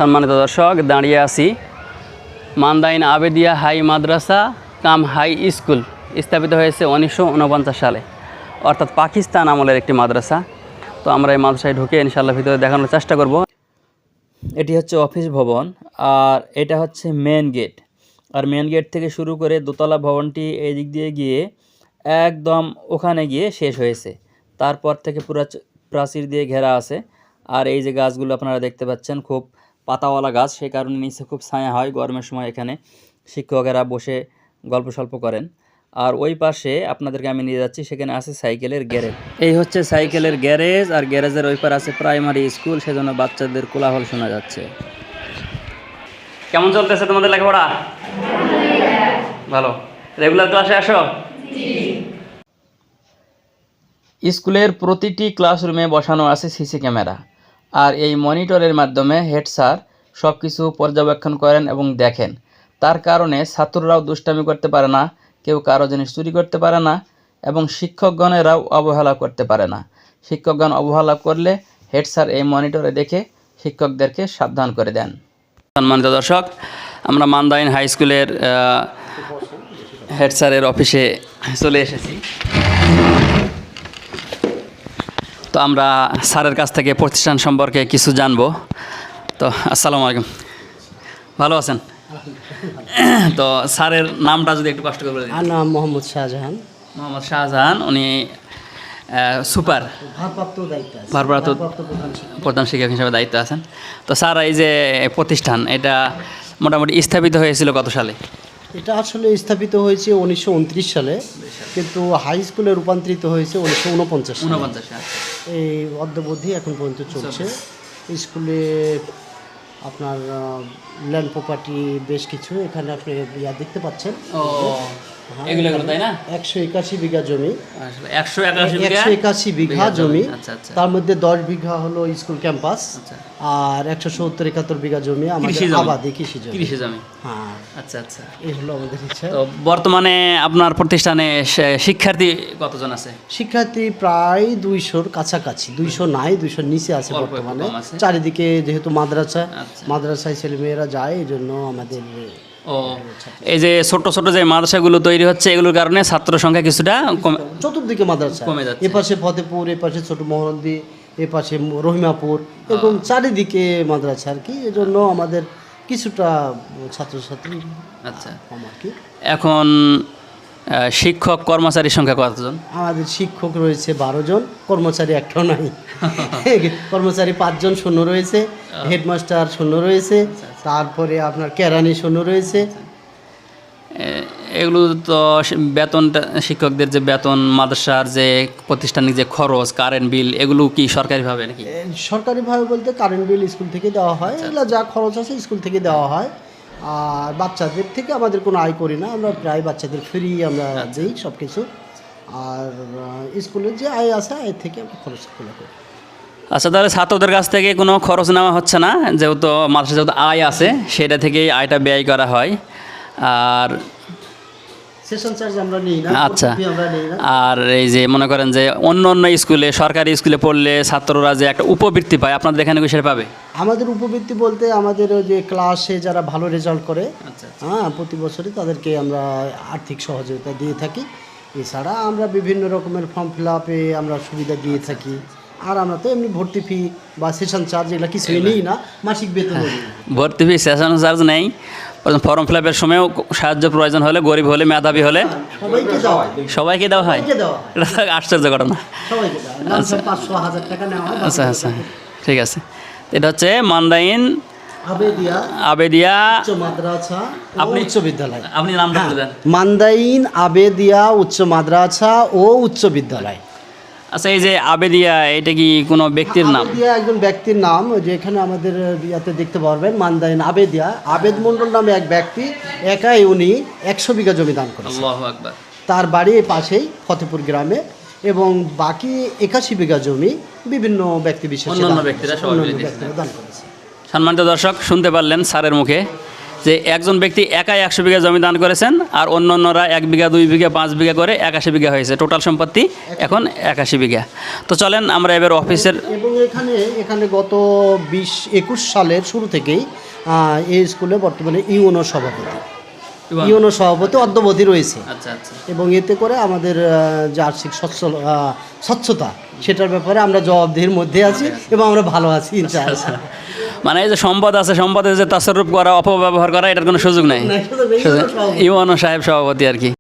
সম্মানিত দর্শক, দাঁড়িয়ে আছি মান্দাইন আবেদিয়া হাই মাদ্রাসা কাম হাই স্কুল। স্থাপিত হয়েছে 1949 সালে, অর্থাৎ পাকিস্তান আমলের একটি মাদ্রাসা। তো আমরা এই মাদ্রাসায় ঢুকে ইনশাআল্লাহ ভিতরে দেখানোর চেষ্টা করব। এটি হচ্ছে অফিস ভবন, আর এটা হচ্ছে মেন গেট। আর মেন গেট থেকে শুরু করে দোতলা ভবনটি এই দিক দিয়ে গিয়ে একদম ওখানে গিয়ে শেষ হয়েছে। তারপর থেকে পুরো প্রাচীর দিয়ে ঘেরা আছে। আর এই যে গাছগুলো আপনারা দেখতে পাচ্ছেন, খুব পাতাওয়ালা গাছ, সেই কারণে নিচে খুব ছায়া হয়। গরমের সময় এখানে শিক্ষকেরা বসে গল্প সল্প করেন। আর ওই পাশে আপনাদেরকে আমি নিয়ে যাচ্ছি, সেখানে আছে সাইকেলের গ্যারেজ। এই হচ্ছে সাইকেলের গ্যারেজ, আর গ্যারেজের ওই পার আছে প্রাইমারি স্কুল, সেজন্য বাচ্চাদের কোলাহল শোনা যাচ্ছে। কেমন চলতেছে তোমাদের লেখাপড়া? ভালো। রেগুলার ক্লাসে আসো? স্কুলের প্রতিটি ক্লাসরুমে বসানো আছে সিসি ক্যামেরা, আর এই মনিটরের মাধ্যমে হেড স্যার সব কিছু পর্যবেক্ষণ করেন এবং দেখেন। তার কারণে ছাত্ররাও দুষ্টামি করতে পারে না, কেউ কারো জিনিস চুরি করতে পারে না, এবং শিক্ষকগণেরাও অবহেলা করতে পারে না। শিক্ষকগণ অবহেলা করলে হেড স্যার এই মনিটরে দেখে শিক্ষকদেরকে সাবধান করে দেন। সম্মানিত দর্শক, আমরা মান্দাইন হাই স্কুলের হেড স্যারের অফিসে চলে এসেছি। তো আমরা স্যারের কাছ থেকে প্রতিষ্ঠান সম্পর্কে কিছু জানবো। তো আসসালামু আলাইকুম, ভালো আছেন? তো স্যারের নামটা যদি একটু কষ্ট করে বলে দিন। আমার নাম মোহাম্মদ শাহজাহান। মোহাম্মদ শাহজাহান, উনি সুপার ভারপ্রাপ্ত প্রধান শিক্ষক হিসেবে দায়িত্ব আছেন। তো স্যার, এই যে প্রতিষ্ঠান, এটা মোটামুটি স্থাপিত হয়েছিল কত সালে? এটা আসলে স্থাপিত হয়েছে 1929 সালে, কিন্তু হাই স্কুলে রূপান্তরিত হয়েছে 1949 সালে। এই অদ্যাবধি এখন পর্যন্ত চলছে। স্কুলে আপনার ল্যান্ড প্রপার্টি বেশ কিছু, এখানে আপনি দেখতে পাচ্ছেন। এগুলো তাই না? 181 বিঘা জমি, 181 বিঘা জমি। তার মধ্যে 10 বিঘা হলো স্কুল ক্যাম্পাস, আর 170-71 বিঘা জমি আমাদের আবাদি কৃষি জমি। হ্যাঁ, আচ্ছা আচ্ছা, এই হলো আমাদের ইচ্ছা। তো বর্তমানে আপনার প্রতিষ্ঠানে শিক্ষার্থী কতজন আছে? শিক্ষার্থী প্রায় 200-র কাছাকাছি, 200 নাই, 200-র নিচে আছে বর্তমানে। চারিদিকে যেহেতু মাদ্রাসায় ছেলেমেয়েরা যায়, এই জন্য আমাদের এই যে ছোট ছোট যে মাদ্রাসাগুলো তৈরি হচ্ছে, এগুলোর কারণে ছাত্র সংখ্যা কিছুটা চতুর্দিকে মাদ্রাসা কমে যাচ্ছে। এপাশে ফতেপুর, এপাশে ছোট মহরন্দি, এপাশে রহিমাপুর, এবং চারিদিকে মাদ্রাসা আর কি। এজন্য আমাদের কিছুটা ছাত্রছাত্রী কম আর কি। এখন শিক্ষক কর্মচারীর সংখ্যা কতজন? আমাদের শিক্ষক রয়েছে 12 জন, কর্মচারী একটাও নাই। কর্মচারী 5 জন শূন্য রয়েছে, হেডমাস্টার শূন্য রয়েছে, তারপরে আপনার কেরানি শূন্য রয়েছে। এগুলো তো বেতনটা, শিক্ষকদের যে বেতন, মাদ্রাসার যে প্রতিষ্ঠানিক যে খরচ, কারেন্ট বিল, এগুলো কি সরকারিভাবে নাকি? সরকারিভাবে বলতে কারেন্ট বিল স্কুল থেকে দেওয়া হয়, এগুলো যা খরচ আছে স্কুল থেকে দেওয়া হয়। আর বাচ্চাদের থেকে আমাদের কোনো আয় করি না, আমরা প্রায় বাচ্চাদের ফ্রি আমরা দিই সব কিছু। আর স্কুলের যে আয় আছে, আয় থেকে আমরা খরচ করি। আচ্ছা, তাহলে ছাত্রদের কাছ থেকে কোনো খরচ নেওয়া হচ্ছে না, যেহেতু মাদ্রাসা যেহেতু আয় আছে, সেটা থেকেই আয়টা ব্যয় করা হয়। আর সেশন চার্জ আমরা নিই না। আচ্ছা, আর এই যে মনে করেন যে অন্য অন্য স্কুলে, সরকারি স্কুলে পড়লে ছাত্ররা যে একটা উপবৃত্তি পায়, আপনাদের এখানে কি সেটা পাবে? আমাদের উপবৃত্তি বলতে আমাদের যে ক্লাসে যারা ভালো রেজাল্ট করে, হ্যাঁ, প্রতি বছরই তাদেরকে আমরা আর্থিক সহযোগিতা দিয়ে থাকি। এছাড়া আমরা বিভিন্ন রকমের ফর্ম ফিল আপে আমরা সুবিধা দিয়ে থাকি। আর আমরা তো এমনি ভর্তি ফি বা সেশন চার্জ এগুলো কিছুই নিই না, মাসিক বেতন। ভর্তি ফি, সেশন চার্জ নেই। ফর্ম ফিল আপের সময়ও সাহায্য প্রয়োজন হলে, গরিব হলে, মেধাবী হলে সবাইকে দেওয়া হয়। এটা আশ্চর্য ঘটনা। আচ্ছা আচ্ছা, ঠিক আছে। এটা হচ্ছে মান্দাইন আবেদিয়া উচ্চ বিদ্যালয়। আপনি নামটা বলে দেন। মান্দাইন আবেদিয়া উচ্চ মাদ্রাসা ও উচ্চ বিদ্যালয়। আচ্ছা, এই যে আবেদিয়া, এটা কি কোনো ব্যক্তির নাম? আবেদিয়া একজন ব্যক্তির নাম, যে এখানে আমাদের ইয়াতে দেখতে পারবেন। মান্দাইন আবেদিয়া, আবেদ মণ্ডল নামে এক ব্যক্তি, একাই উনি 100 বিঘা জমি দান করেছেন। আল্লাহু আকবার। তার বাড়ি পাশেই ফতেপুর গ্রামে, এবং বাকি 81 বিঘা জমি বিভিন্ন ব্যক্তি বিশেষ অন্যান্য ব্যক্তিরা দান করেছে। সম্মানিত দর্শক, শুনতে পারলেন স্যারের মুখে যে একজন ব্যক্তি একাই 100 বিঘা জমি দান করেছেন, আর অন্যান্যরা 1 বিঘা 2 বিঘা 5 বিঘা করে 81 বিঘা হয়েছে। টোটাল সম্পত্তি এখন 81 বিঘা। তো চলেন আমরা এবার অফিসের এবং এখানে গত 20-21 সালের শুরু থেকেই এই স্কুলে বর্তমানে ইউনো সভাপতি অদ্যাবধি রয়েছে। আচ্ছা আচ্ছা। এবং এতে করে আমাদের যে আর্থিক স্বচ্ছতা সেটার ব্যাপারে আমরা জবাবদিহির মধ্যে আছি এবং আমরা ভালো আছি ইনশাআল্লাহ। মানে এই যে সম্পদ আছে, সম্পদের যে তাসররুফ করা, অপব্যবহার করা, এটার কোনো সুযোগ নাই। ইউনো সাহেব সভাপতি আর কি।